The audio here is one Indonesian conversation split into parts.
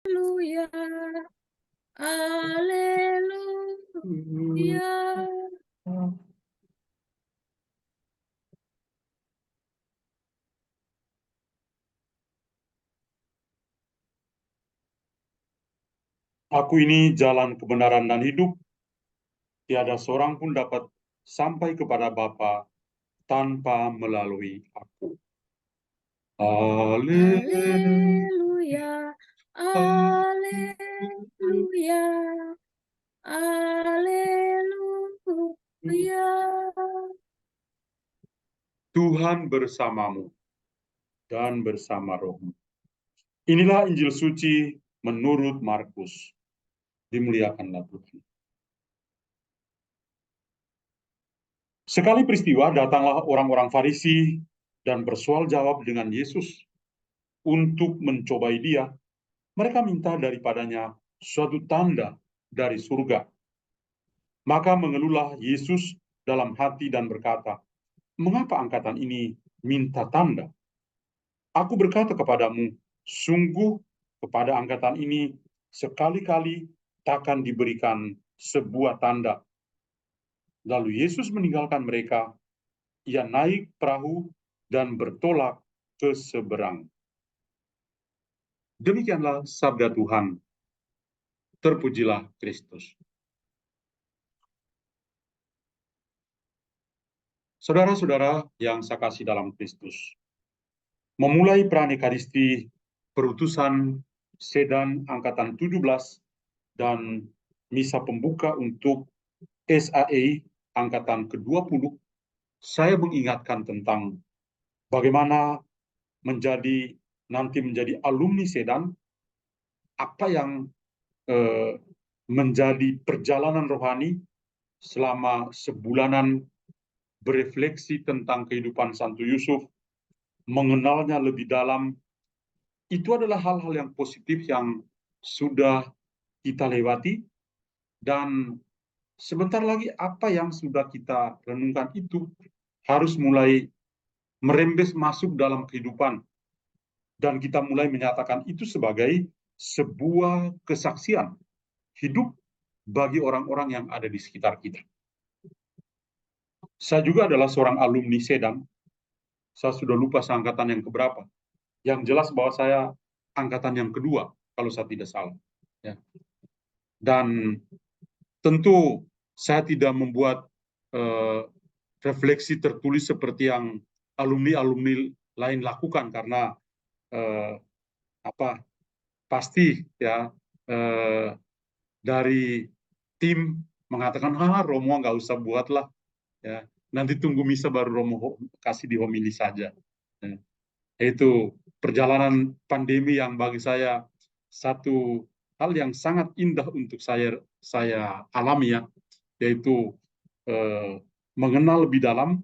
Haleluya, haleluya. Aku ini jalan kebenaran dan hidup, tiada seorang pun dapat sampai kepada Bapa tanpa melalui aku. Haleluya, haleluya, haleluya. Tuhan bersamamu dan bersama rohmu. Inilah Injil suci menurut Markus. Dimuliakanlah Tuhan. Sekali peristiwa datanglah orang-orang Farisi dan bersoal jawab dengan Yesus untuk mencobai dia. Mereka minta daripadanya suatu tanda dari surga. Maka mengeluhlah Yesus dalam hati dan berkata, "Mengapa angkatan ini minta tanda? Aku berkata kepadamu, sungguh kepada angkatan ini sekali-kali takkan diberikan sebuah tanda." Lalu Yesus meninggalkan mereka, ia naik perahu dan bertolak ke seberang. Demikianlah sabda Tuhan. Terpujilah Kristus. Saudara-saudara yang saya kasih dalam Kristus, memulai Pranikaristi perutusan Sedan Angkatan 17 dan misa pembuka untuk SAE Angkatan ke-20, saya mengingatkan tentang bagaimana nanti menjadi alumni Sedan, apa yang menjadi perjalanan rohani selama sebulanan berefleksi tentang kehidupan Santo Yusuf, mengenalnya lebih dalam. Itu adalah hal-hal yang positif yang sudah kita lewati, dan sebentar lagi apa yang sudah kita renungkan itu harus mulai merembes masuk dalam kehidupan, dan kita mulai menyatakan itu sebagai sebuah kesaksian hidup bagi orang-orang yang ada di sekitar kita. Saya juga adalah seorang alumni Sedan. Saya sudah lupa seangkatan yang keberapa. Yang jelas bahwa saya angkatan yang kedua, kalau saya tidak salah. Ya. Dan tentu saya tidak membuat refleksi tertulis seperti yang alumni-alumni lain lakukan, karena pasti ya dari tim mengatakan, Romo nggak usah buatlah, ya nanti tunggu misa baru Romo kasih di homili saja. Ya. Itu perjalanan pandemi yang bagi saya satu hal yang sangat indah untuk saya alami, ya, yaitu mengenal lebih dalam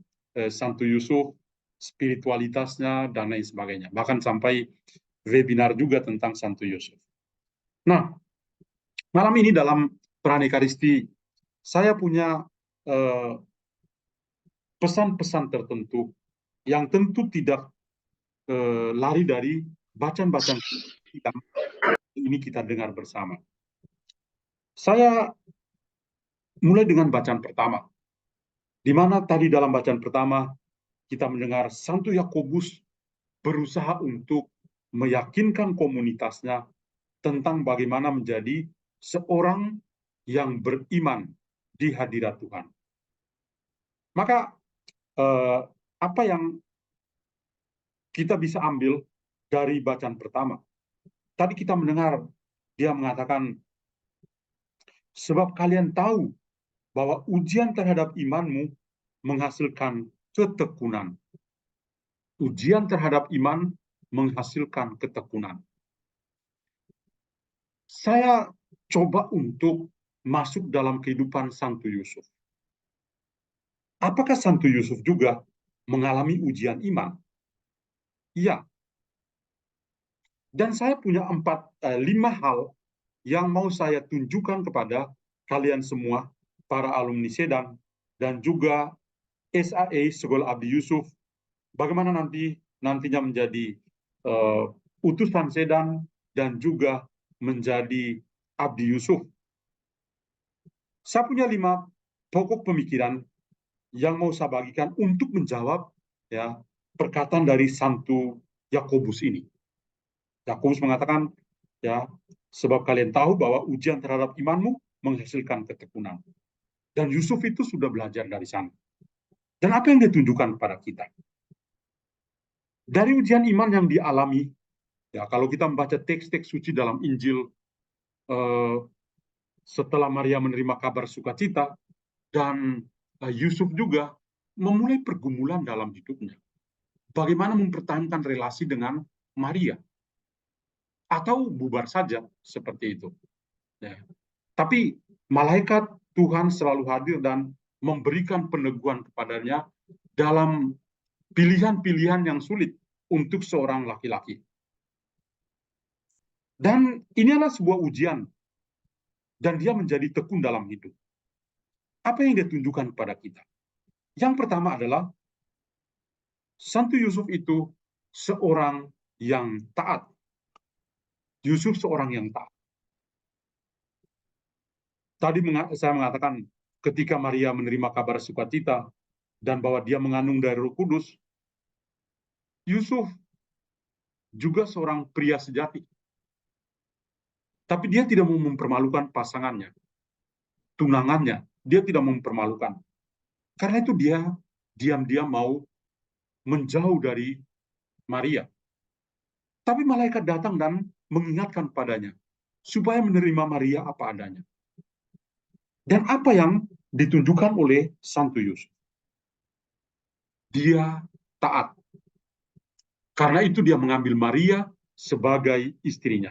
Santo Yusuf, spiritualitasnya dan lain sebagainya, bahkan sampai webinar juga tentang Santo Yusuf. Nah, malam ini dalam Pranikaristi saya punya pesan-pesan tertentu yang tentu tidak lari dari bacaan-bacaan yang ini kita dengar bersama. Saya mulai dengan bacaan pertama, di mana tadi dalam bacaan pertama kita mendengar Santo Yakobus berusaha untuk meyakinkan komunitasnya tentang bagaimana menjadi seorang yang beriman di hadirat Tuhan. Maka apa yang kita bisa ambil dari bacaan pertama? Tadi kita mendengar dia mengatakan, sebab kalian tahu bahwa ujian terhadap imanmu menghasilkan ketekunan. Ujian terhadap iman menghasilkan ketekunan. Saya coba untuk masuk dalam kehidupan Santo Yusuf. Apakah Santo Yusuf juga mengalami ujian iman? Iya. Dan saya punya 5 hal yang mau saya tunjukkan kepada kalian semua, para alumni Sedan, dan juga SAE Sekolah Abdi Yusuf, bagaimana nantinya menjadi utusan Sedan dan juga menjadi abdi Yusuf. Saya punya 5 pokok pemikiran yang mau saya bagikan untuk menjawab ya perkataan dari Santo Yakobus ini. Yakobus mengatakan, ya, sebab kalian tahu bahwa ujian terhadap imanmu menghasilkan ketekunan. Dan Yusuf itu sudah belajar dari sana. Dan apa yang ditunjukkan kepada kita? Dari ujian iman yang dialami, ya, kalau kita membaca teks-teks suci dalam Injil, setelah Maria menerima kabar sukacita, dan Yusuf juga memulai pergumulan dalam hidupnya. Bagaimana mempertahankan relasi dengan Maria? Atau bubar saja seperti itu. Ya. Tapi malaikat Tuhan selalu hadir dan memberikan peneguhan kepadanya dalam pilihan-pilihan yang sulit untuk seorang laki-laki. Dan ini adalah sebuah ujian, dan dia menjadi tekun dalam hidup. Apa yang dia tunjukkan kepada kita? Yang pertama adalah Santo Yusuf itu seorang yang taat. Yusuf seorang yang taat. Tadi saya mengatakan ketika Maria menerima kabar sukacita dan bahwa dia mengandung dari Roh Kudus, Yusuf juga seorang pria sejati. Tapi dia tidak mau mempermalukan pasangannya, tunangannya. Dia tidak mau mempermalukan. Karena itu dia diam-diam mau menjauh dari Maria. Tapi malaikat datang dan mengingatkan padanya supaya menerima Maria apa adanya. Dan apa yang ditunjukkan oleh Santo Yusuf? Dia taat. Karena itu dia mengambil Maria sebagai istrinya.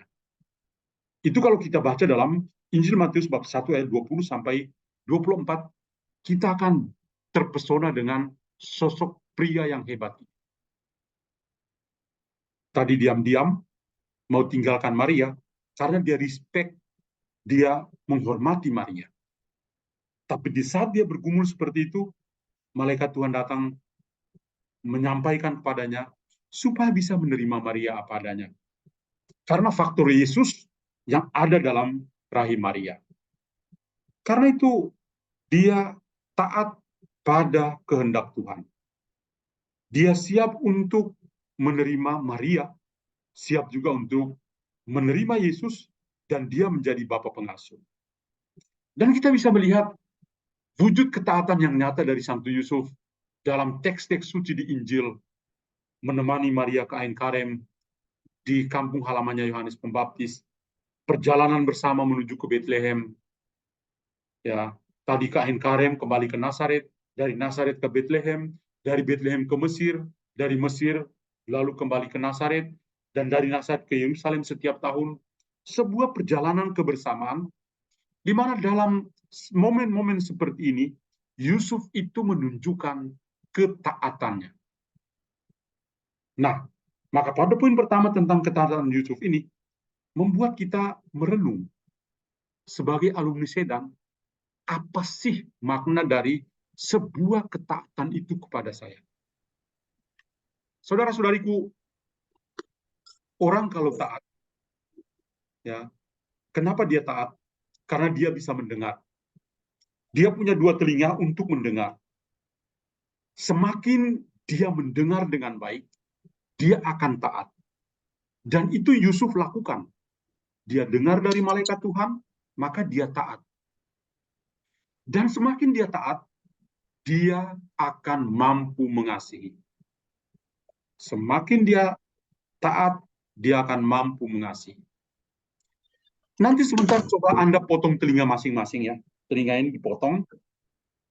Itu kalau kita baca dalam Injil Matius bab 1 ayat 20 sampai 24, kita akan terpesona dengan sosok pria yang hebat. Tadi diam-diam mau tinggalkan Maria karena dia respect, dia menghormati Maria. Tapi di saat dia bergumul seperti itu, malaikat Tuhan datang menyampaikan kepadanya supaya bisa menerima Maria apa adanya. Karena faktor Yesus yang ada dalam rahim Maria. Karena itu dia taat pada kehendak Tuhan. Dia siap untuk menerima Maria, siap juga untuk menerima Yesus, dan dia menjadi bapa pengasuh. Dan kita bisa melihat wujud ketaatan yang nyata dari Santo Yusuf dalam teks-teks suci di Injil, menemani Maria ke Ain Karem, di kampung halamannya Yohanes Pembaptis, perjalanan bersama menuju ke Bethlehem, ya, tadi ke Ain Karem, kembali ke Nazaret, dari Nazaret ke Bethlehem, dari Bethlehem ke Mesir, dari Mesir lalu kembali ke Nazaret, dan dari Nazaret ke Yerusalem setiap tahun. Sebuah perjalanan kebersamaan di mana dalam momen-momen seperti ini Yusuf itu menunjukkan ketaatannya. Nah, maka pada poin pertama tentang ketaatan Yusuf ini membuat kita merenung sebagai alumni Sedan, apa sih makna dari sebuah ketaatan itu kepada saya? Saudara-saudariku, orang kalau taat, ya, kenapa dia taat? Karena dia bisa mendengar. Dia punya 2 telinga untuk mendengar. Semakin dia mendengar dengan baik, dia akan taat. Dan itu Yusuf lakukan. Dia dengar dari malaikat Tuhan, maka dia taat. Dan semakin dia taat, dia akan mampu mengasihi. Semakin dia taat, dia akan mampu mengasihi. Nanti sebentar coba Anda potong telinga masing-masing ya. Telinga ini dipotong.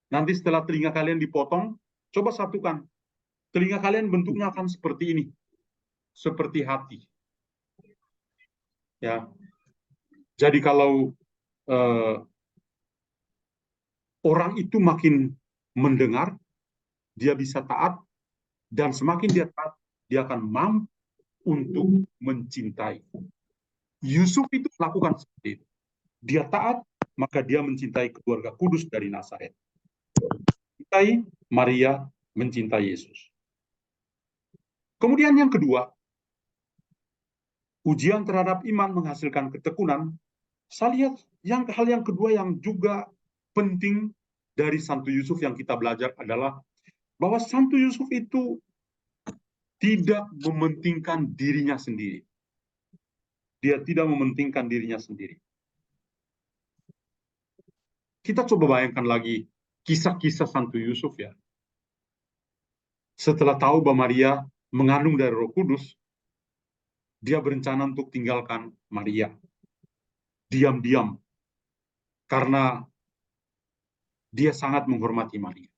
Nanti setelah telinga kalian dipotong, coba satukan. Telinga kalian bentuknya akan seperti ini. Seperti hati. Ya. Jadi kalau orang itu makin mendengar, dia bisa taat, dan semakin dia taat, dia akan mampu untuk mencintai. Yusuf itu melakukan seperti itu. Dia taat, maka dia mencintai keluarga kudus dari Nazaret. Mencintai Maria, mencintai Yesus. Kemudian yang kedua, ujian terhadap iman menghasilkan ketekunan. Saya lihat hal yang kedua yang juga penting dari Santo Yusuf yang kita belajar adalah bahwa Santo Yusuf itu tidak mementingkan dirinya sendiri. Dia tidak mementingkan dirinya sendiri. Kita coba bayangkan lagi kisah-kisah Santo Yusuf ya. Setelah tahu bahwa Maria mengandung dari Roh Kudus, dia berencana untuk tinggalkan Maria. Diam-diam. Karena dia sangat menghormati Maria.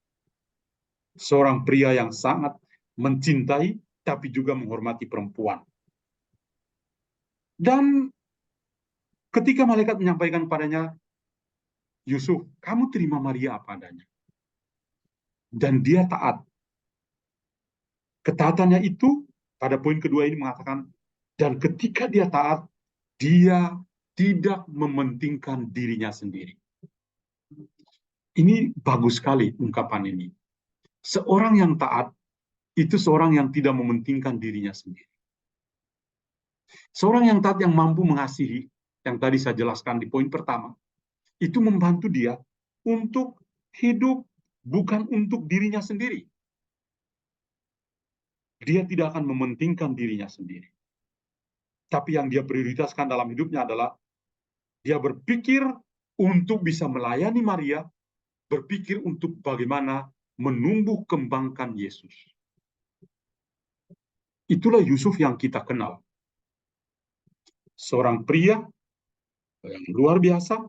Seorang pria yang sangat mencintai tapi juga menghormati perempuan. Dan ketika malaikat menyampaikan kepadanya, Yusuf, kamu terima Maria apa adanya. Dan dia taat. Ketaatannya itu, pada poin kedua ini mengatakan, dan ketika dia taat, dia tidak mementingkan dirinya sendiri. Ini bagus sekali ungkapan ini. Seorang yang taat, itu seorang yang tidak mementingkan dirinya sendiri. Seorang yang taat yang mampu mengasihi, yang tadi saya jelaskan di poin pertama, itu membantu dia untuk hidup bukan untuk dirinya sendiri. Dia tidak akan mementingkan dirinya sendiri. Tapi yang dia prioritaskan dalam hidupnya adalah dia berpikir untuk bisa melayani Maria, berpikir untuk bagaimana menumbuh kembangkan Yesus. Itulah Yusuf yang kita kenal. Seorang pria yang luar biasa,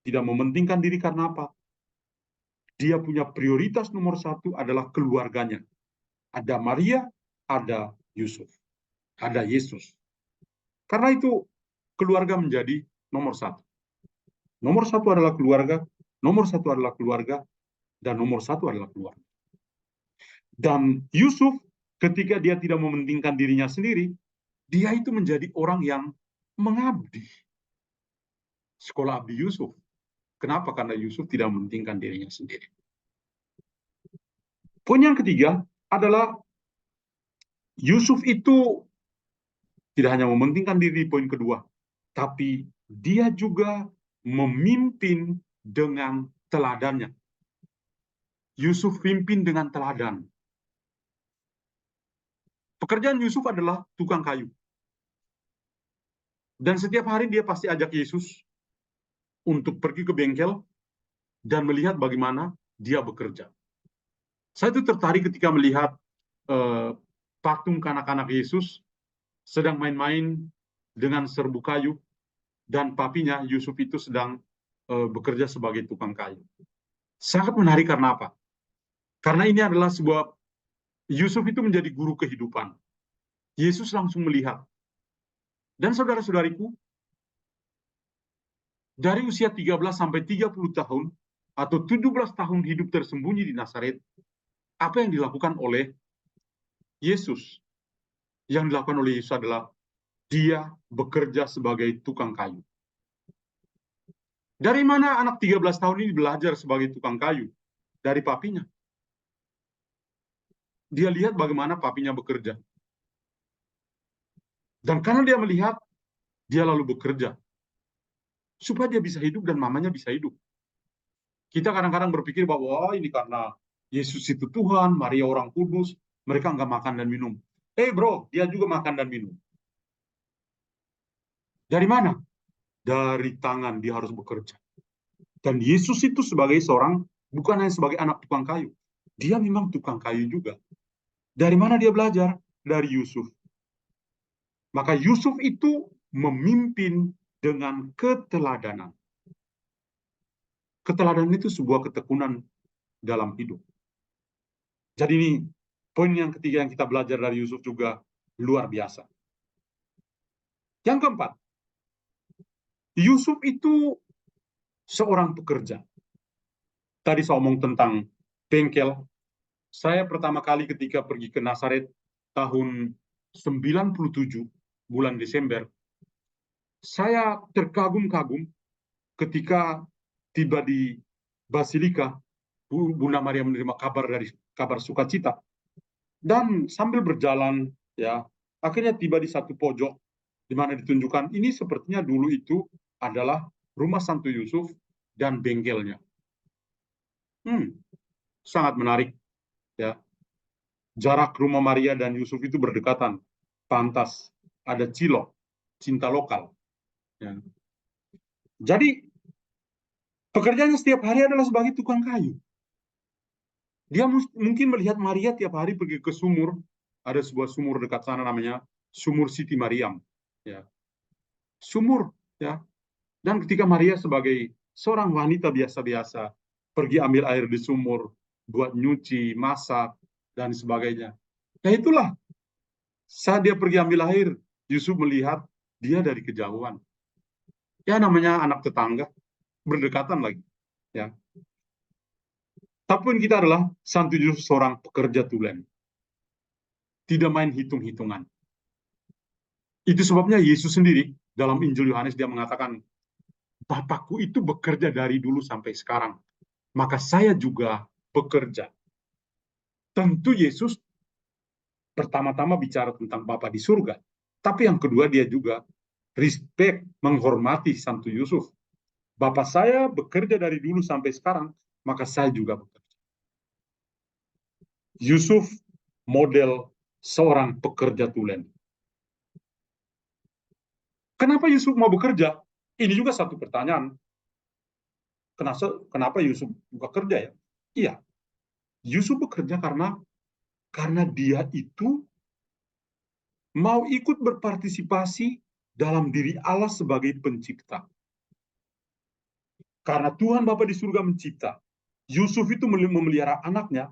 tidak mementingkan diri karena apa? Dia punya prioritas nomor satu adalah keluarganya. Ada Maria, ada Yusuf, ada Yesus. Karena itu keluarga menjadi nomor satu. Nomor satu adalah keluarga, nomor satu adalah keluarga, dan nomor satu adalah keluarga. Dan Yusuf ketika dia tidak mementingkan dirinya sendiri, dia itu menjadi orang yang mengabdi. Sekolah Abdi Yusuf. Kenapa? Karena Yusuf tidak mementingkan dirinya sendiri. Poin yang ketiga adalah Yusuf itu tidak hanya mementingkan diri di poin kedua, tapi dia juga memimpin dengan teladannya. Yusuf pimpin dengan teladan. Pekerjaan Yusuf adalah tukang kayu. Dan setiap hari dia pasti ajak Yesus untuk pergi ke bengkel dan melihat bagaimana dia bekerja. Saya itu tertarik ketika melihat patung kanak-kanak Yesus sedang main-main dengan serbu kayu dan papinya Yusuf itu sedang bekerja sebagai tukang kayu. Sangat menarik karena apa? Karena ini adalah sebuah Yusuf itu menjadi guru kehidupan. Yesus langsung melihat. Dan saudara-saudariku, dari usia 13 sampai 30 tahun atau 17 tahun hidup tersembunyi di Nazaret, apa yang dilakukan oleh Yesus? Yang dilakukan oleh Yesus adalah dia bekerja sebagai tukang kayu. Dari mana anak 13 tahun ini belajar sebagai tukang kayu? Dari papinya. Dia lihat bagaimana papinya bekerja. Dan karena dia melihat, dia lalu bekerja. Supaya dia bisa hidup dan mamanya bisa hidup. Kita kadang-kadang berpikir bahwa ini karena Yesus itu Tuhan, Maria orang kudus, mereka nggak makan dan minum. Bro, dia juga makan dan minum. Dari mana? Dari tangan dia harus bekerja. Dan Yesus itu sebagai seorang, bukan hanya sebagai anak tukang kayu. Dia memang tukang kayu juga. Dari mana dia belajar? Dari Yusuf. Maka Yusuf itu memimpin dengan keteladanan. Keteladanan itu sebuah ketekunan dalam hidup. Jadi ini poin yang ketiga yang kita belajar dari Yusuf juga luar biasa. Yang keempat, Yusuf itu seorang pekerja. Tadi saya omong tentang bengkel. Saya pertama kali ketika pergi ke Nazaret tahun 97 bulan Desember, saya terkagum-kagum ketika tiba di Basilika, Bunda Maria menerima kabar sukacita. Dan sambil berjalan, ya, akhirnya tiba di satu pojok di mana ditunjukkan ini sepertinya dulu itu adalah rumah Santo Yusuf dan bengkelnya. Sangat menarik, ya. Jarak rumah Maria dan Yusuf itu berdekatan, pantas ada cilok, cinta lokal. Ya. Jadi pekerjaannya setiap hari adalah sebagai tukang kayu. Dia mungkin melihat Maria tiap hari pergi ke sumur. Ada sebuah sumur dekat sana namanya Sumur Siti Mariam. Ya. Sumur, ya. Dan ketika Maria sebagai seorang wanita biasa-biasa pergi ambil air di sumur, buat nyuci, masak, dan sebagainya. Ya itulah, saat dia pergi ambil air, Yusuf melihat dia dari kejauhan. Ya namanya anak tetangga, berdekatan lagi. Ya. Tapi kita adalah Santo Yusuf seorang pekerja tulen. Tidak main hitung-hitungan. Itu sebabnya Yesus sendiri dalam Injil Yohanes dia mengatakan, Bapakku itu bekerja dari dulu sampai sekarang. Maka saya juga bekerja. Tentu Yesus pertama-tama bicara tentang Bapa di surga. Tapi yang kedua dia juga respect, menghormati Santo Yusuf. Bapak saya bekerja dari dulu sampai sekarang, maka saya juga bekerja. Yusuf model seorang pekerja tulen. Kenapa Yusuf mau bekerja? Ini juga satu pertanyaan. Kenapa Yusuf bekerja ya? Iya, Yusuf bekerja karena dia itu mau ikut berpartisipasi dalam diri Allah sebagai pencipta. Karena Tuhan Bapa di surga mencipta, Yusuf itu memelihara anaknya,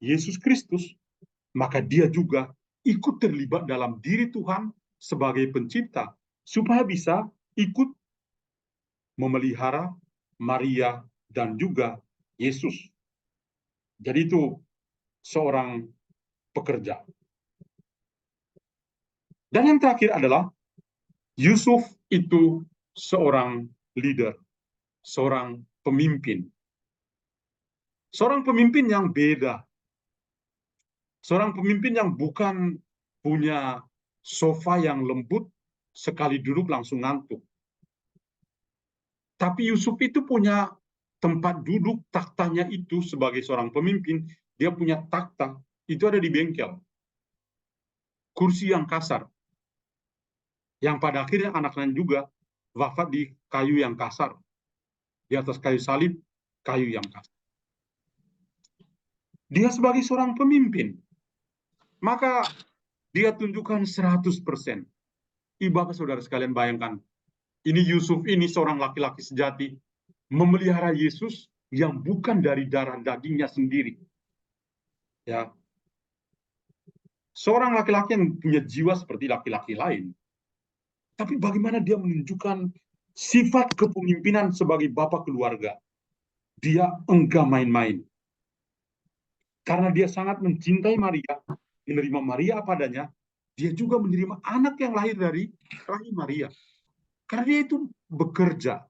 Yesus Kristus, maka dia juga ikut terlibat dalam diri Tuhan sebagai pencipta, supaya bisa ikut memelihara Maria dan juga Yesus. Jadi itu seorang pekerja. Dan yang terakhir adalah Yusuf itu seorang leader, seorang pemimpin. Seorang pemimpin yang beda. Seorang pemimpin yang bukan punya sofa yang lembut, sekali duduk langsung ngantuk. Tapi Yusuf itu punya tempat duduk, taktanya itu sebagai seorang pemimpin, dia punya takhta, itu ada di bengkel. Kursi yang kasar. Yang pada akhirnya anaknya juga wafat di kayu yang kasar. Di atas kayu salib, kayu yang kasar. Dia sebagai seorang pemimpin, maka dia tunjukkan 100%. Bapak saudara sekalian bayangkan, ini Yusuf ini seorang laki-laki sejati, memelihara Yesus yang bukan dari darah dagingnya sendiri. Ya, seorang laki-laki yang punya jiwa seperti laki-laki lain. Tapi bagaimana dia menunjukkan sifat kepemimpinan sebagai bapak keluarga? Dia enggak main-main. Karena dia sangat mencintai Maria, menerima Maria apa adanya, dia juga menerima anak yang lahir dari rahim Maria. Karena dia itu bekerja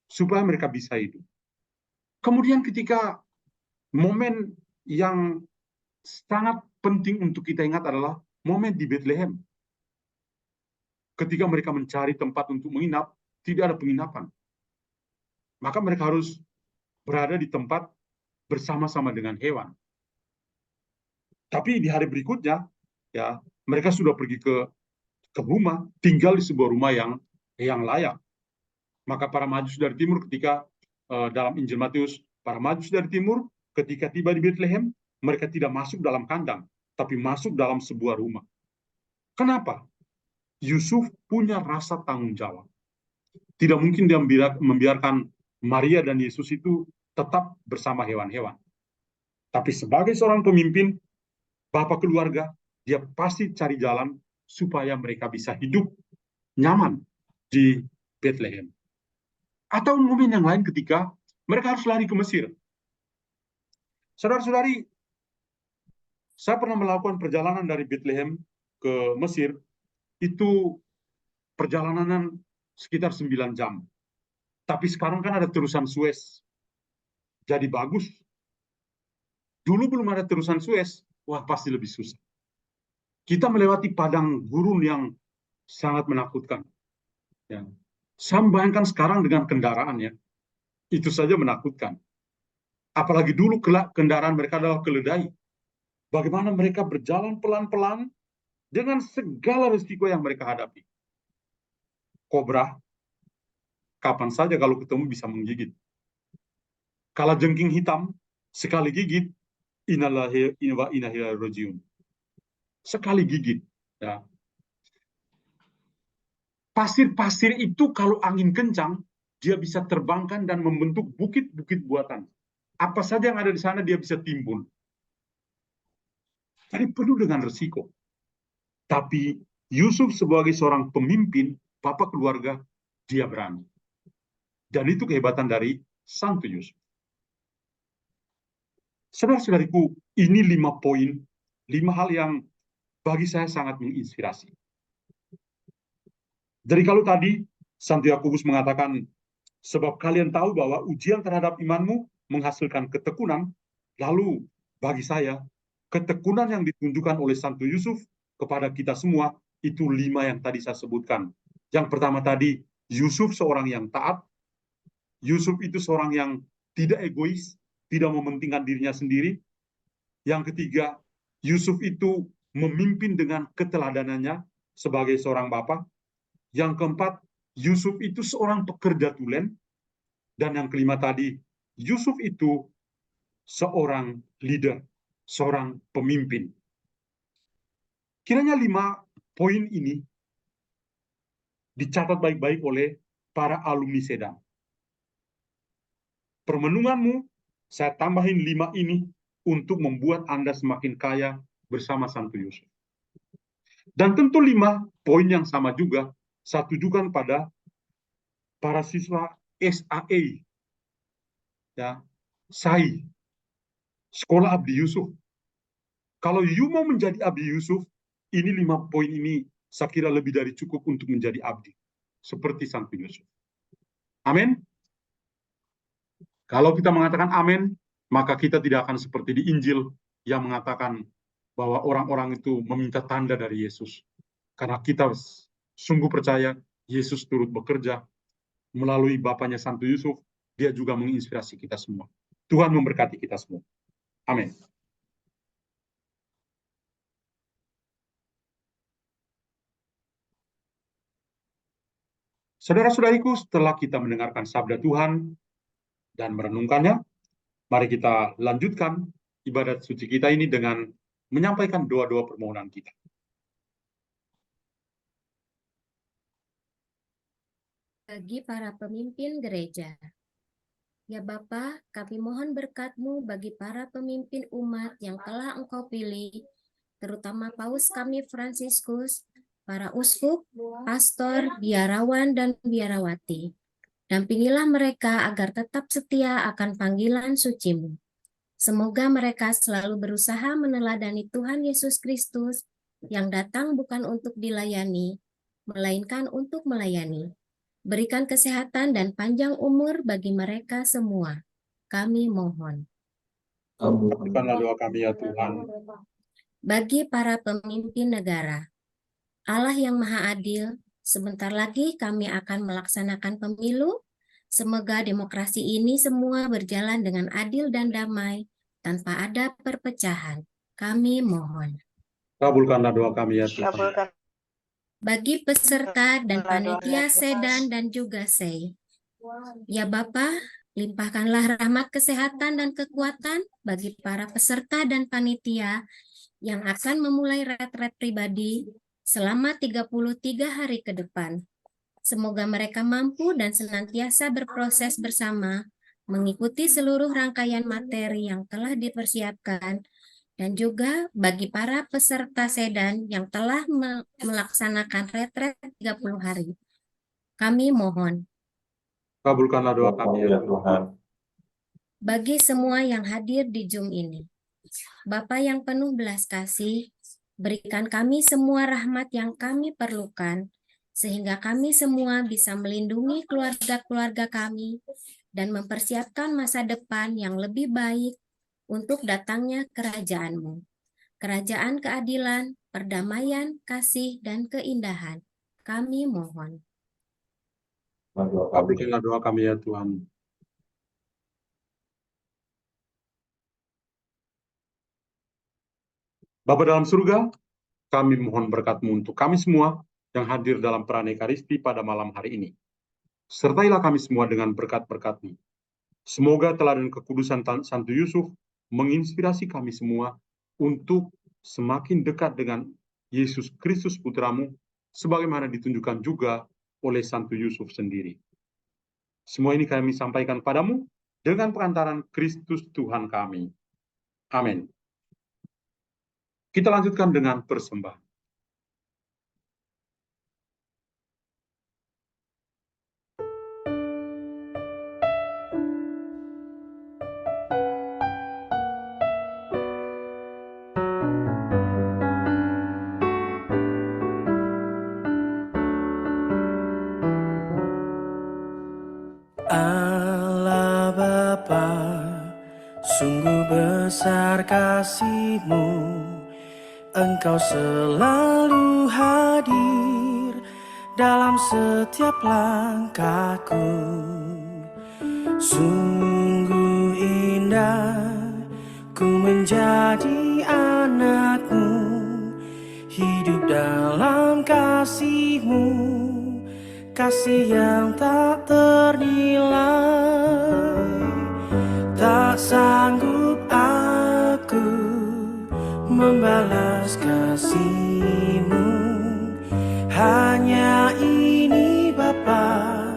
supaya mereka bisa hidup. Kemudian ketika momen yang sangat penting untuk kita ingat adalah momen di Bethlehem. Ketika mereka mencari tempat untuk menginap, tidak ada penginapan. Maka mereka harus berada di tempat bersama-sama dengan hewan. Tapi di hari berikutnya, ya mereka sudah pergi ke rumah, tinggal di sebuah rumah yang layak. Maka para Majus dari timur ketika dalam Injil Matius, para Majus dari timur ketika tiba di Bethlehem, mereka tidak masuk dalam kandang, tapi masuk dalam sebuah rumah. Kenapa? Yusuf punya rasa tanggung jawab. Tidak mungkin dia membiarkan Maria dan Yesus itu tetap bersama hewan-hewan. Tapi sebagai seorang pemimpin, bapak keluarga, dia pasti cari jalan supaya mereka bisa hidup nyaman di Bethlehem. Atau momen yang lain ketika mereka harus lari ke Mesir. Saudara-saudari, saya pernah melakukan perjalanan dari Bethlehem ke Mesir, itu perjalanan sekitar 9 jam. Tapi sekarang kan ada terusan Suez. Jadi bagus. Dulu belum ada terusan Suez, wah pasti lebih susah. Kita melewati padang gurun yang sangat menakutkan. Ya. Saya bayangkan sekarang dengan kendaraannya, itu saja menakutkan. Apalagi dulu kendaraan mereka adalah keledai. Bagaimana mereka berjalan pelan-pelan dengan segala risiko yang mereka hadapi. Kobra, kapan saja kalau ketemu bisa menggigit. Kalajengking hitam, sekali gigit, innalillahi wa inna ilaihi rajiun. Sekali gigit. Ya. Pasir-pasir itu kalau angin kencang, dia bisa terbangkan dan membentuk bukit-bukit buatan. Apa saja yang ada di sana dia bisa timbun. Jadi penuh dengan risiko. Tapi Yusuf sebagai seorang pemimpin, bapak keluarga, dia berani. Dan itu kehebatan dari Santo Yusuf. Saudara-saudariku, ini 5 poin, 5 hal yang bagi saya sangat menginspirasi. Jadi kalau tadi Santo Yakobus mengatakan, sebab kalian tahu bahwa ujian terhadap imanmu menghasilkan ketekunan, lalu bagi saya, ketekunan yang ditunjukkan oleh Santo Yusuf kepada kita semua, itu 5 yang tadi saya sebutkan. Yang pertama tadi, Yusuf seorang yang taat, Yusuf itu seorang yang tidak egois, tidak mementingkan dirinya sendiri. Yang ketiga, Yusuf itu memimpin dengan keteladanannya sebagai seorang bapak. Yang keempat, Yusuf itu seorang pekerja tulen. Dan yang kelima tadi, Yusuf itu seorang leader, seorang pemimpin. Kiranya 5 poin ini dicatat baik-baik oleh para alumni Sedang. Permenunganmu, saya tambahin 5 ini untuk membuat Anda semakin kaya bersama Santo Yusuf. Dan tentu 5 poin yang sama juga saya tujukan pada para siswa SAE, ya, SAI, Sekolah Abdi Yusuf. Kalau you mau menjadi Abdi Yusuf, ini 5 poin ini saya kira lebih dari cukup untuk menjadi abdi. Seperti Santo Yusuf. Amin. Kalau kita mengatakan amin, maka kita tidak akan seperti di Injil yang mengatakan bahwa orang-orang itu meminta tanda dari Yesus. Karena kita sungguh percaya Yesus turut bekerja melalui Bapaknya Santo Yusuf, dia juga menginspirasi kita semua. Tuhan memberkati kita semua. Amin. Saudara-saudariku, setelah kita mendengarkan sabda Tuhan dan merenungkannya, mari kita lanjutkan ibadat suci kita ini dengan menyampaikan doa-doa permohonan kita. Bagi para pemimpin gereja. Ya Bapa, kami mohon berkat-Mu bagi para pemimpin umat yang telah Engkau pilih, terutama Paus kami Fransiskus, para uskup, pastor, biarawan, dan biarawati. Dampingilah mereka agar tetap setia akan panggilan suci-Mu. Semoga mereka selalu berusaha meneladani Tuhan Yesus Kristus yang datang bukan untuk dilayani, melainkan untuk melayani. Berikan kesehatan dan panjang umur bagi mereka semua. Kami mohon. Kabulkanlah doa kami ya Tuhan. Bagi para pemimpin negara, Allah yang Maha Adil, sebentar lagi kami akan melaksanakan pemilu. Semoga demokrasi ini semua berjalan dengan adil dan damai, tanpa ada perpecahan. Kami mohon. Kabulkanlah doa kami ya Tuhan. Kabulkan Bagi peserta dan panitia Sedan dan juga SEI, ya Bapa, limpahkanlah rahmat kesehatan dan kekuatan bagi para peserta dan panitia yang akan memulai retret pribadi selama 33 hari ke depan. Semoga mereka mampu dan senantiasa berproses bersama, mengikuti seluruh rangkaian materi yang telah dipersiapkan, dan juga bagi para peserta Sedan yang telah melaksanakan retret 30 hari. Kami mohon. Kabulkanlah doa kami ya Tuhan. Bagi semua yang hadir di Zoom ini, Bapa yang penuh belas kasih, berikan kami semua rahmat yang kami perlukan, sehingga kami semua bisa melindungi keluarga-keluarga kami dan mempersiapkan masa depan yang lebih baik untuk datangnya kerajaan-Mu. Kerajaan keadilan, perdamaian, kasih, dan keindahan. kami mohon. Kabulkanlah doa kami ya Tuhan. Bapa dalam surga, kami mohon berkat-Mu untuk kami semua yang hadir dalam perayaan Ekaristi pada malam hari ini. Sertailah kami semua dengan berkat-berkat-Mu. Semoga teladan kekudusan Santo Yusuf menginspirasi kami semua untuk semakin dekat dengan Yesus Kristus Putra-Mu, sebagaimana ditunjukkan juga oleh Santo Yusuf sendiri. Semua ini kami sampaikan padamu dengan perantaran Kristus Tuhan kami. Amin. Kita lanjutkan dengan persembahan. Allah Bapa, sungguh besar kasih-Mu, Engkau selalu hadir dalam setiap langkahku. Sungguh indah ku menjadi anak-Mu, hidup dalam kasih-Mu, kasih yang tak ternilai. Tak sanggup aku membalas kasih-Mu, hanya ini Bapa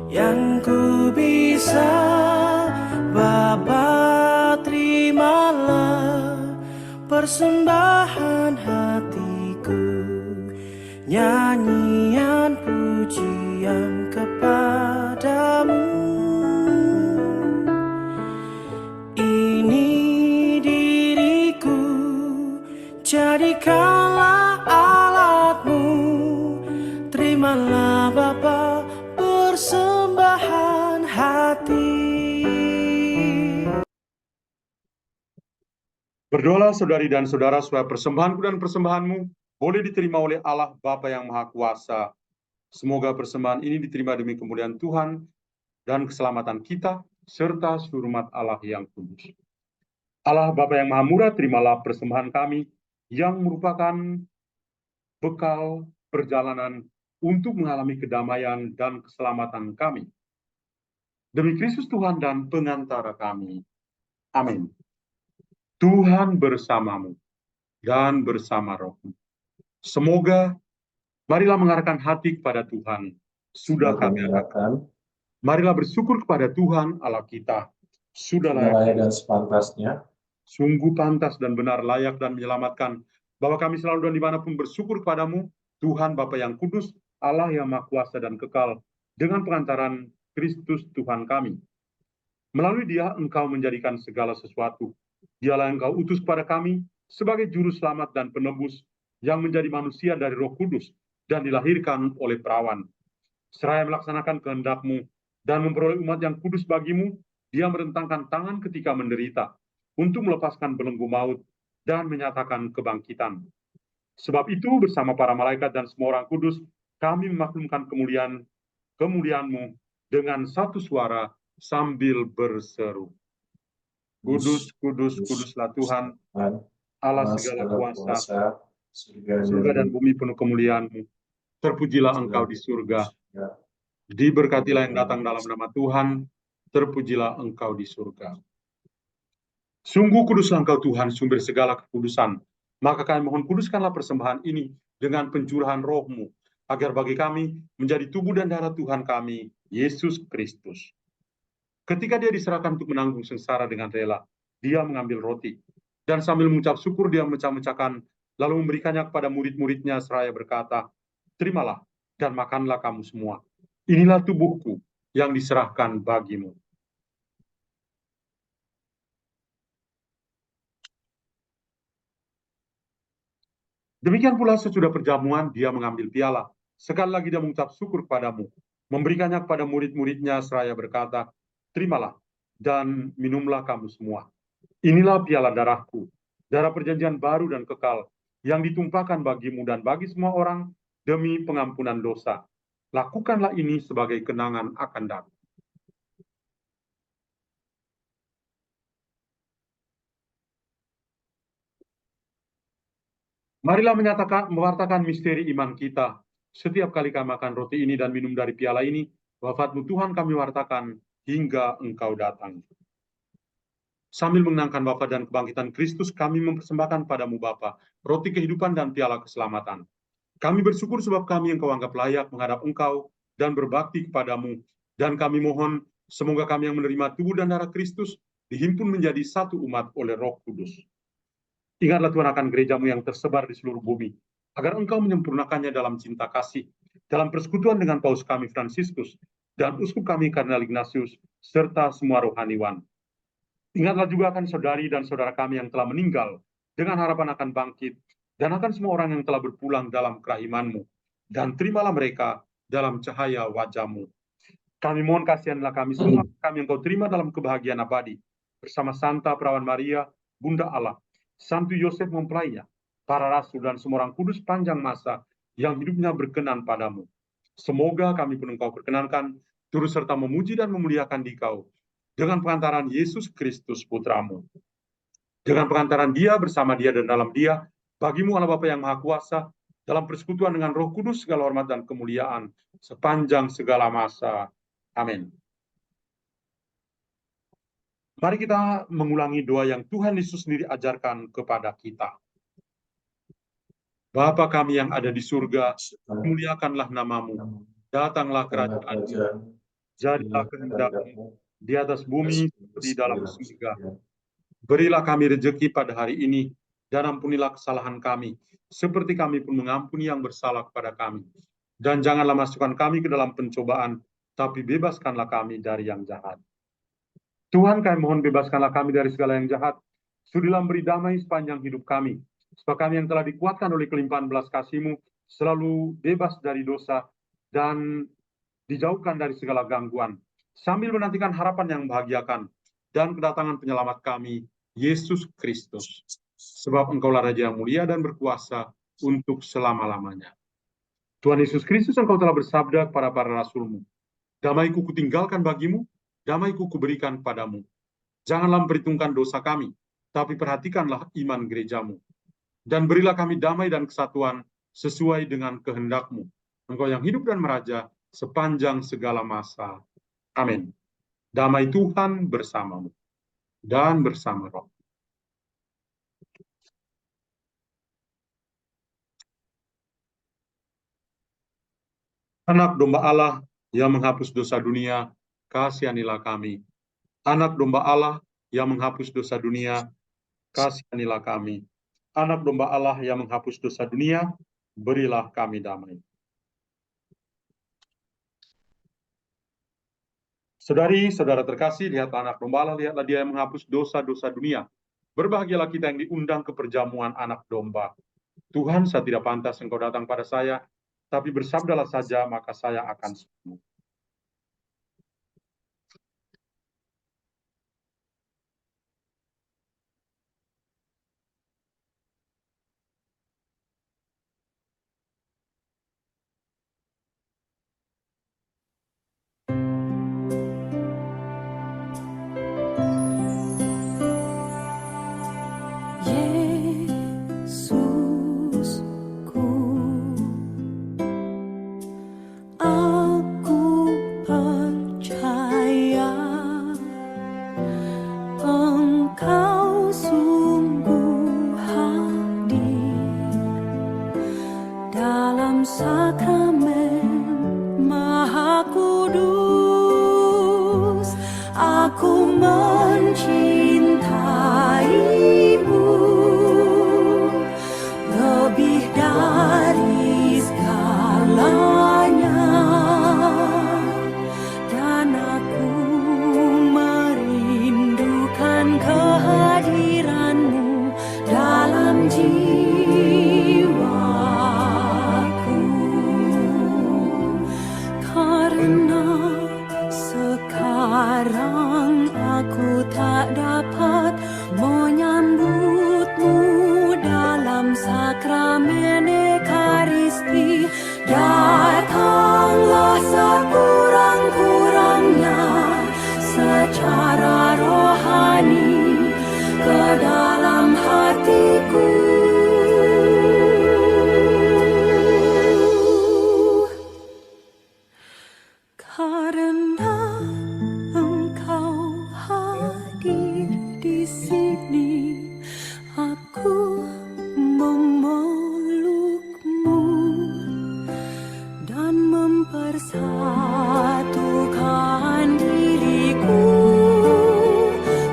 yang ku bisa. Bapa, terimalah persembahan hatiku, nyanyian pujian kepadamu. Ini diriku, jadikanlah alat-Mu. Terimalah Bapa persembahan hati. Berdoalah saudari dan saudara supaya persembahanku dan persembahanmu boleh diterima oleh Allah Bapa yang Maha Kuasa. Semoga persembahan ini diterima demi kemuliaan Tuhan dan keselamatan kita, serta seluruh umat Allah yang kudus. Allah Bapa yang Maha Murah, terimalah persembahan kami yang merupakan bekal perjalanan untuk mengalami kedamaian dan keselamatan kami. Demi Kristus Tuhan dan pengantara kami. Amin. Tuhan bersamamu dan bersama rohmu. Semoga, marilah mengarahkan hati kepada Tuhan. Sudah kami arahkan. Marilah bersyukur kepada Tuhan Allah kita. Sudah layak dan sepantasnya. Sungguh pantas dan benar, layak dan menyelamatkan, bahwa kami selalu dan dimanapun bersyukur kepadamu, Tuhan Bapa yang kudus, Allah yang Maha Kuasa dan kekal, dengan pengantaran Kristus Tuhan kami. Melalui Dia Engkau menjadikan segala sesuatu. Dialah yang Engkau utus kepada kami sebagai juru selamat dan penebus yang menjadi manusia dari Roh Kudus dan dilahirkan oleh perawan. Seraya melaksanakan kehendak-Mu dan memperoleh umat yang kudus bagimu, Dia merentangkan tangan ketika menderita untuk melepaskan belenggu maut dan menyatakan kebangkitan. Sebab itu bersama para malaikat dan semua orang kudus, kami memaklumkan kemuliaan-Mu dengan satu suara sambil berseru. Kudus, kudus, kuduslah Tuhan, Allah segala kuasa, surga dan bumi penuh kemuliaan-Mu. Terpujilah Engkau di surga, diberkatilah yang datang dalam nama Tuhan, terpujilah Engkau di surga. Sungguh kuduslah Engkau Tuhan, sumber segala kekudusan. Maka kami mohon kuduskanlah persembahan ini dengan pencurahan roh-Mu, agar bagi kami menjadi tubuh dan darah Tuhan kami, Yesus Kristus. Ketika Dia diserahkan untuk menanggung sengsara dengan rela, Dia mengambil roti, dan sambil mengucap syukur Dia memecah-mecahkan, lalu memberikannya kepada murid-muridnya seraya berkata, terimalah dan makanlah kamu semua. Inilah tubuhku yang diserahkan bagimu. Demikian pula sesudah perjamuan, Dia mengambil piala. Sekali lagi Dia mengucap syukur kepadamu, memberikannya kepada murid-muridnya seraya berkata, terimalah dan minumlah kamu semua. Inilah piala darahku, darah perjanjian baru dan kekal, yang ditumpahkan bagimu dan bagi semua orang demi pengampunan dosa. Lakukanlah ini sebagai kenangan akan datang. Marilah mewartakan misteri iman kita. Setiap kali kami makan roti ini dan minum dari piala ini, wafat-Mu Tuhan kami wartakan hingga Engkau datang. Sambil mengenangkan wafat dan kebangkitan Kristus, kami mempersembahkan padamu Bapa, roti kehidupan dan piala keselamatan. Kami bersyukur sebab kami Engkau anggap layak menghadap Engkau dan berbakti kepadamu. Dan kami mohon, semoga kami yang menerima tubuh dan darah Kristus dihimpun menjadi satu umat oleh Roh Kudus. Ingatlah Tuhan akan gereja-Mu yang tersebar di seluruh bumi, agar Engkau menyempurnakannya dalam cinta kasih, dalam persekutuan dengan Paus kami Fransiskus, dan Uskup kami Kardinal Ignatius, serta semua rohaniwan. Ingatlah juga akan saudari dan saudara kami yang telah meninggal, dengan harapan akan bangkit, dan akan semua orang yang telah berpulang dalam kerahiman-Mu, dan terimalah mereka dalam cahaya wajah-Mu. Kami mohon kasihanlah kami semua, kami yang Kau terima dalam kebahagiaan abadi, bersama Santa Perawan Maria, Bunda Allah, Santo Yosef mempelainya, para rasul dan semua orang kudus panjang masa yang hidupnya berkenan padamu. Semoga kami pun Engkau perkenankan, turut serta memuji dan memuliakan Dikau, dengan pengantaran Yesus Kristus Putramu. Dengan pengantaran Dia, bersama Dia dan dalam Dia, bagi-Mu Allah Bapa yang Maha Kuasa, dalam persekutuan dengan Roh Kudus, segala hormat dan kemuliaan, sepanjang segala masa. Amin. Mari kita mengulangi doa yang Tuhan Yesus sendiri ajarkan kepada kita. Bapa kami yang ada di surga, muliakanlah nama-Mu. Datanglah kerajaan-Mu. Jadilah kehendak-Mu di atas bumi seperti dalam surga. Berilah kami rejeki pada hari ini, dan ampunilah kesalahan kami, seperti kami pun mengampuni yang bersalah kepada kami. Dan janganlah masukkan kami ke dalam pencobaan, tapi bebaskanlah kami dari yang jahat. Tuhan, kami mohon bebaskanlah kami dari segala yang jahat. Sudilah beri damai sepanjang hidup kami. Sebab kami yang telah dikuatkan oleh kelimpahan belas kasih-Mu, selalu bebas dari dosa dan dijauhkan dari segala gangguan. Sambil menantikan harapan yang membahagiakan dan kedatangan penyelamat kami, Yesus Kristus. Sebab Engkaulah Raja yang mulia dan berkuasa untuk selama-lamanya. Tuhan Yesus Kristus, Engkau telah bersabda kepada para rasul-Mu, damai-Ku kutinggalkan bagimu, damai-Ku kuberikan padamu. Janganlah memperhitungkan dosa kami, tapi perhatikanlah iman gereja-Mu. Dan berilah kami damai dan kesatuan sesuai dengan kehendak-Mu. Engkau yang hidup dan meraja sepanjang segala masa. Amin. Damai Tuhan bersamamu dan bersama Roh. Anak domba Allah yang menghapus dosa dunia, kasihanilah kami. Anak domba Allah yang menghapus dosa dunia, kasihanilah kami. Anak domba Allah yang menghapus dosa dunia, berilah kami damai. Saudari-saudara terkasih, lihatlah anak domba Allah, lihatlah Dia yang menghapus dosa-dosa dunia. Berbahagialah kita yang diundang ke perjamuan anak domba. Tuhan, saya tidak pantas Engkau datang pada saya, tapi bersabdalah saja, maka saya akan sembuh. Sekarang aku tak dapat menyambut Karena Engkau hadir di sini, aku memelukmu dan mempersatukan diriku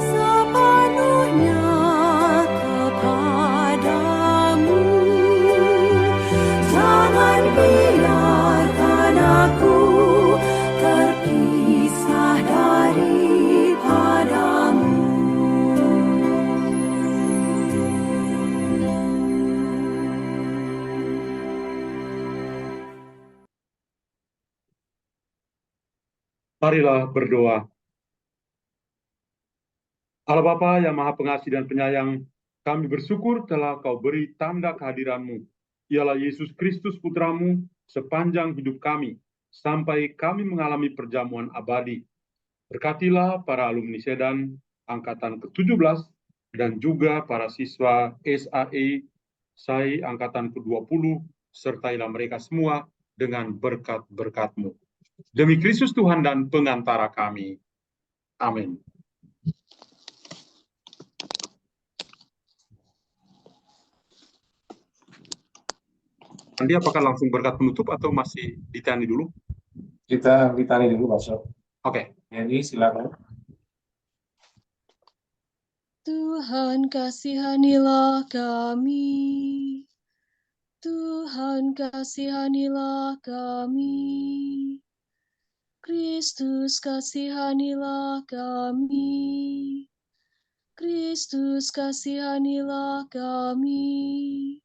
sepenuhnya kepadamu. Jangan biarkan aku terpisah daripadamu. Marilah berdoa. Allah Bapa yang Maha Pengasih dan Penyayang, kami bersyukur telah Kau beri tanda kehadiran-Mu, ialah Yesus Kristus Putra-Mu, sepanjang hidup kami, sampai kami mengalami perjamuan abadi. Berkatilah para alumni Sedan Angkatan ke-17 dan juga para siswa SAE SAI Angkatan ke-20, sertailah mereka semua dengan berkat-berkat-Mu. Demi Kristus Tuhan dan pengantara kami. Amin. Andi, apakah langsung berkat penutup atau masih ditani dulu? Kita ditani dulu, Pak Sob. Oke. Jadi silakan. Tuhan kasihanilah kami. Tuhan kasihanilah kami. Kristus kasihanilah kami. Kristus kasihanilah kami.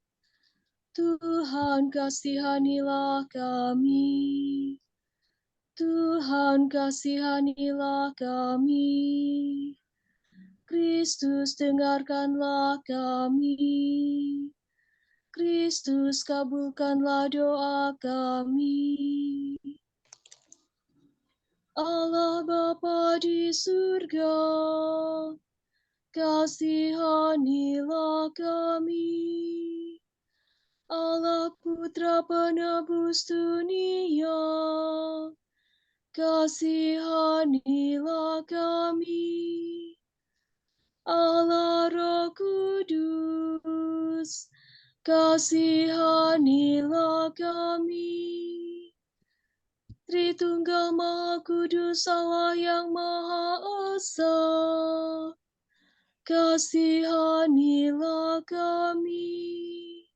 Tuhan kasihanilah kami. Tuhan kasihanilah kami. Kristus dengarkanlah kami. Kristus kabulkanlah doa kami. Allah Bapa di surga, kasihanilah kami. Allah Putra penebus dunia, kasihanilah kami. Allah Roh Kudus, kasihanilah kami. Tritunggal Maha Kudus Allah yang Maha Esa, kasihanilah kami.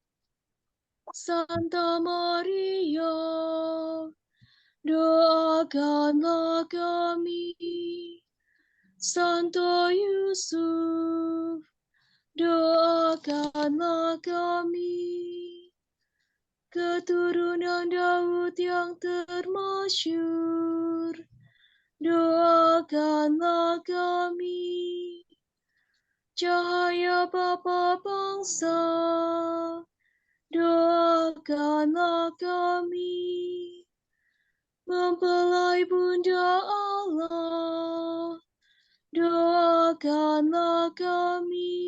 Santa Maria, doakanlah kami. Santo Yusuf, doakanlah kami. Keturunan Daud yang termasyur, doakanlah kami. Cahaya Bapa bangsa, doakanlah kami. Mempelai Bunda Allah, doakanlah kami.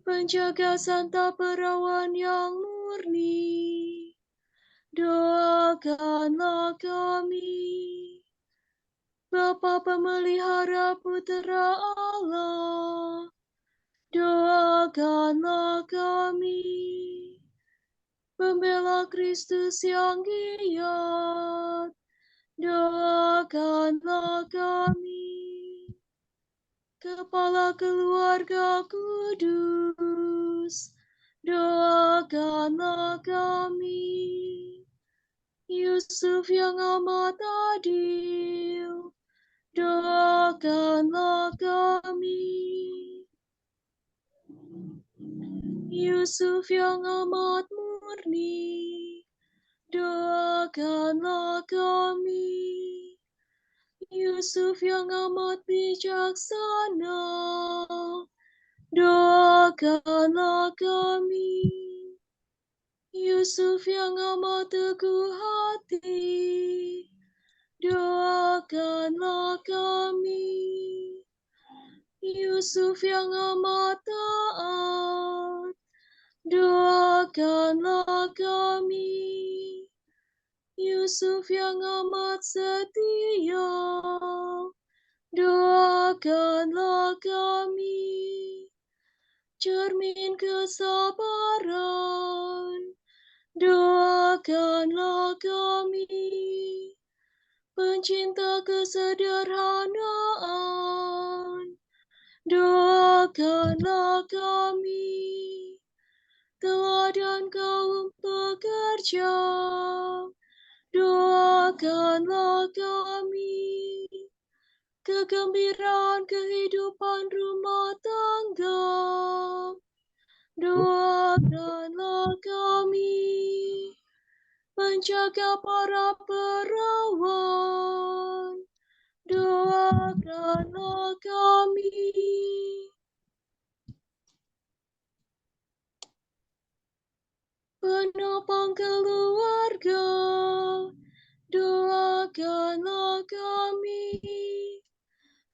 Penjaga Santa Perawan yang murni, doakanlah kami. Bapa Pemelihara Putra Allah, doakanlah kami. Pembela Kristus yang giat, doakanlah kami. Kepala keluarga kudus, doakanlah kami. Yusuf yang amat adil, doakanlah kami. Yusuf yang amat murni, doakanlah kami. Yusuf yang amat bijaksana, doakanlah kami. Yusuf yang amat teguh hati, doakanlah kami. Yusuf yang amat taat, doakanlah kami. Yusuf yang amat setia, doakanlah kami. Cermin kesabaran, doakanlah kami. Pencinta kesederhanaan, doakanlah kami. Teladan kaum pekerja, doakanlah kami. Kegembiraan kehidupan rumah tangga, doakanlah kami. Penjaga para perawan, doakanlah kami. Penopang keluarga, doakanlah kami.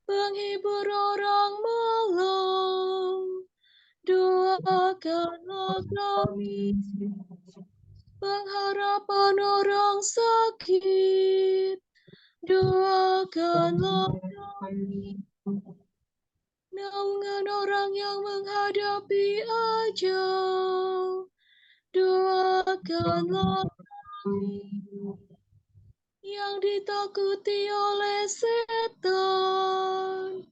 Penghibur orang malam, doakanlah kami. Pengharapan orang sakit, doakanlah kami. Naungan orang yang menghadapi ajal, doakanlah kami. Yang ditakuti oleh setan,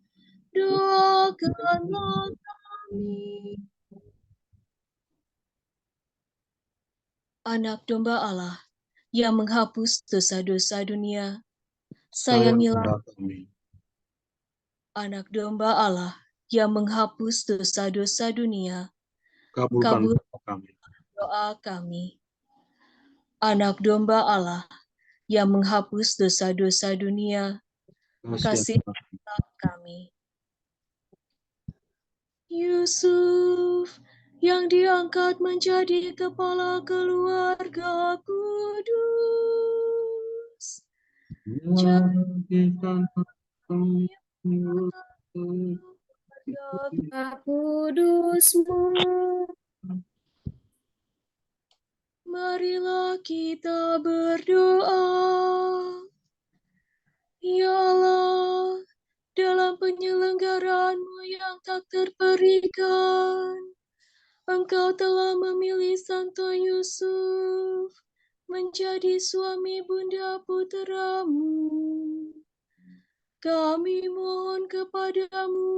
doakanlah kami. Anak domba Allah yang menghapus dosa-dosa dunia, sayangilah kami. anak domba Allah yang menghapus dosa-dosa dunia, Kabulkan kabul doa kami. doa kami. Anak domba Allah yang menghapus dosa-dosa dunia, kasihilah kami. Yusuf yang diangkat menjadi kepala keluarga kudus, Jadikan Keluarga kudusmu, marilah kita berdoa. Ya Allah, dalam penyelenggaraan-Mu yang tak terperikan, Engkau telah memilih Santo Yusuf menjadi suami bunda putramu. Kami mohon kepadamu,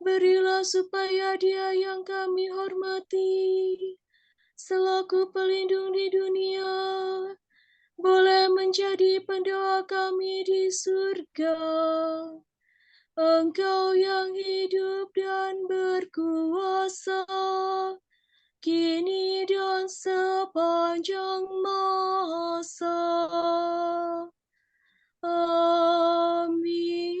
berilah supaya Dia yang kami hormati, selaku pelindung di dunia, boleh menjadi pendoa kami di surga. Engkau yang hidup dan berkuasa, kini dan sepanjang masa. Amin.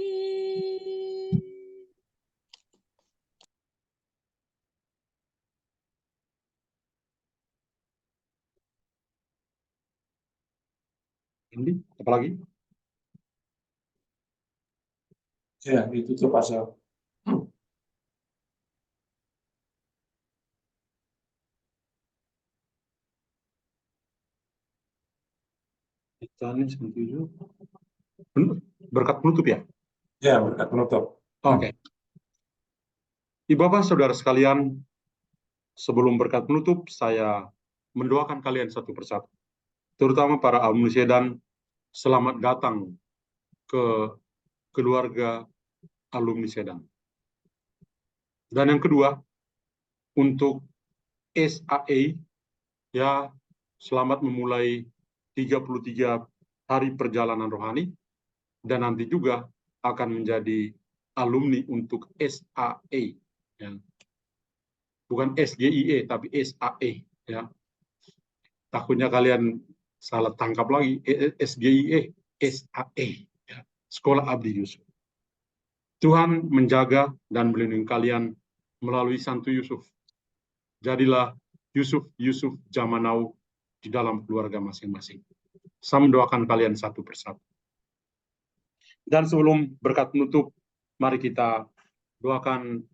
Ini apa lagi? Ya, ditutup pasal. Berkat penutup ya? Ya, berkat penutup. Oke. Ibu Bapak Saudara sekalian, sebelum berkat penutup, saya mendoakan kalian satu persatu. Terutama para alumni Sedan, selamat datang ke keluarga alumni Sedan. Dan yang kedua, untuk SAE, ya, selamat memulai 33 hari perjalanan rohani, dan nanti juga akan menjadi alumni untuk SAE. Ya. Bukan SGIE, tapi SAE. Ya. Takutnya kalian salah tangkap lagi, SGIE, SAE. Ya. Sekolah Abdi Yusuf. Tuhan menjaga dan melindungi kalian melalui Santo Yusuf. Jadilah Yusuf zaman now di dalam keluarga masing-masing. Saya mendoakan kalian satu persatu. Dan sebelum berkat penutup, mari kita doakan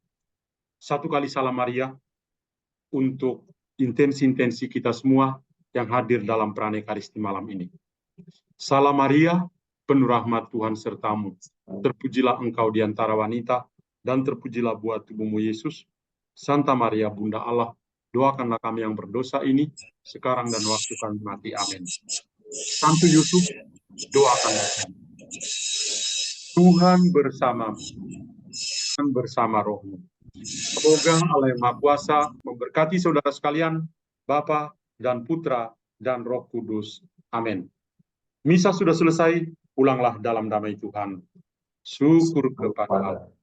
satu kali salam Maria untuk intensi-intensi kita semua yang hadir dalam perayaan Ekaristi malam ini. Salam Maria, penuh rahmat Tuhan sertamu. Terpujilah engkau di antara wanita, dan terpujilah buah tubuhmu Yesus. Santa Maria, Bunda Allah, doakanlah kami yang berdosa ini, sekarang dan waktu kami mati. Amin. Santo Yusuf, doakanlah kami. Tuhan bersamamu, Tuhan bersama rohmu. Semoga Allah yang Maha Kuasa memberkati saudara sekalian, Bapa dan Putra dan Roh Kudus. Amin. Misa sudah selesai, pulanglah dalam damai Tuhan. Syukur kepada Allah.